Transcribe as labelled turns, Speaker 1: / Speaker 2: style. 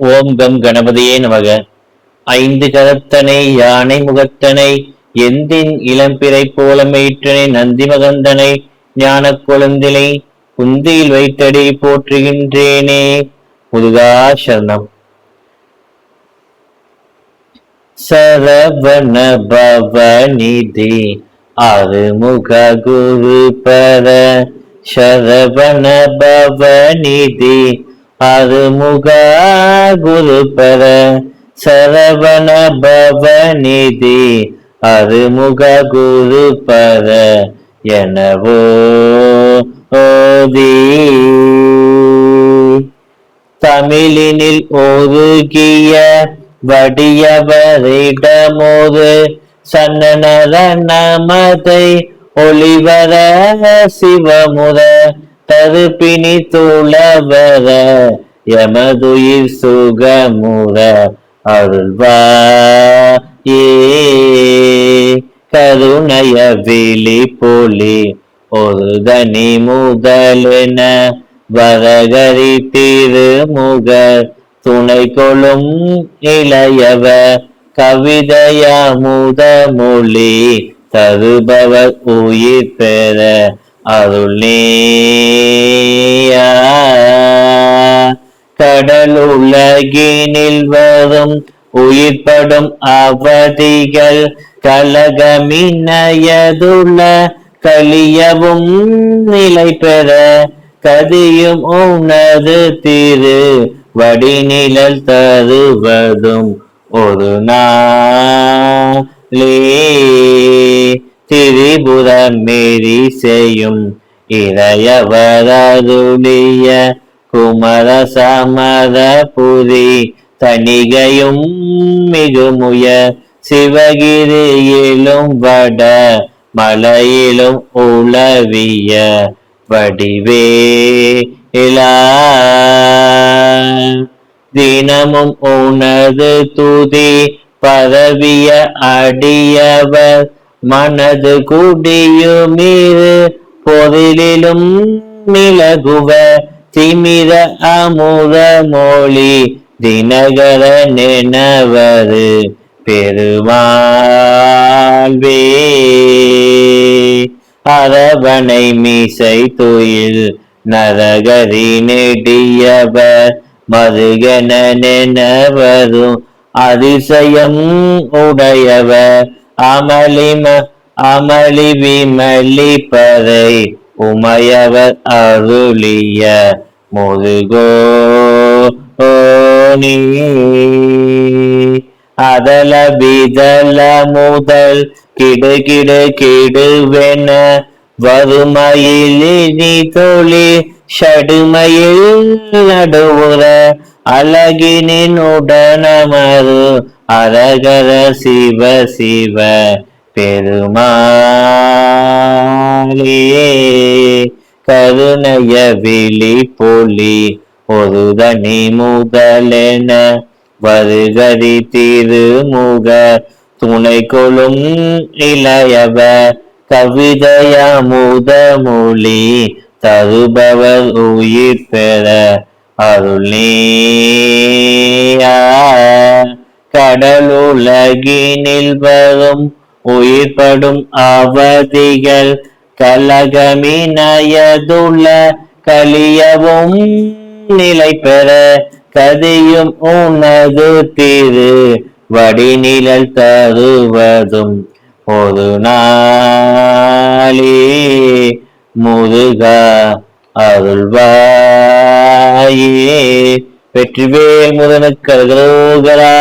Speaker 1: ஓம் come கணபதியே நமக. ஐந்து கரத்தனை யானை முகத்தனை எந்தின் இளம்பிறை போல மேற்றனை நந்தி மகந்தனை ஞான கொழுந்தினை குந்தியில் வைத்தடி போற்றுகின்றேனே. முருகா சரணம். சரவண பவநிதி அருமுக குரு பர சரவண பவநிதி அருமுக குரு பர சரவண பவநிதி அருமுக குரு பர எனவோ ஓதி தமிழினில் ஒருகிய வடியவரிடமோது சன்னநர நமதை ஒளிவர சிவமுற தருப்பினி தூளவர எமதுயிர் சுகமுற அருள்வாயே. கருணைய விழி பொலி ஒரு தனி முதலென வரகரி திருமுக துணை கொளும் இளையவ கவிதைய முதமொழி தருபவர் உயிர் பெற அருளேயா. கடலுலகினில் வரும் உயிர்படும் அவதிகள் கலகமினயதுள்ள கலியவும் நிலை பெற கதியும் உனது திரு வடிநிழல் தருவதும் ஒரு நாளே. திரிபுரம் மேரி செய்யும் இறையவரருளிய குமர சமர புரி தணிகையும் மிகுமுய சிவகிரியிலும் வட மலையிலும் உளவிய வடிவேலா. தினமும் உனது துதி பரவிய அடியவர் மனது குடியுமிரு பொருளிலும் மிளகுவ திமிர அமுத மொழி தினகர நெனவது பெருமாள்வே. அரவணை மீசை துயில் நரகரி நெடியவர் மருகன நெனவரும் அதிசயம் உடையவர் அமளி விமலி பறை உமையவர் அருளிய முருகோனி. அதல விதல முதல் கிடு கிடுவென வறுமையிலினி தொழி ஷடுமையில் நடுவுற அழகினின் உடனமரு அரகர சிவ சிவ பெருமாளே. கருணைய விழி பொலி ஒரு தனி முதலென வருகரி திருமுக துணை கொளும் இளையவ கவிதைய முதமொழி தருபவர் உயிர் பெற அருளேயா. கடலுலகினில் வரும் உயிர்படும் அவதிகள் கலகமினயதுள்ள கலியவும் நிலை பெற கதியும் உனது திரு வடிநிழல் தருவதும் ஒரு நாளே. முருகா அருள்வாயே. வெற்றிவேல் முருகனுக்கு அரோகரா.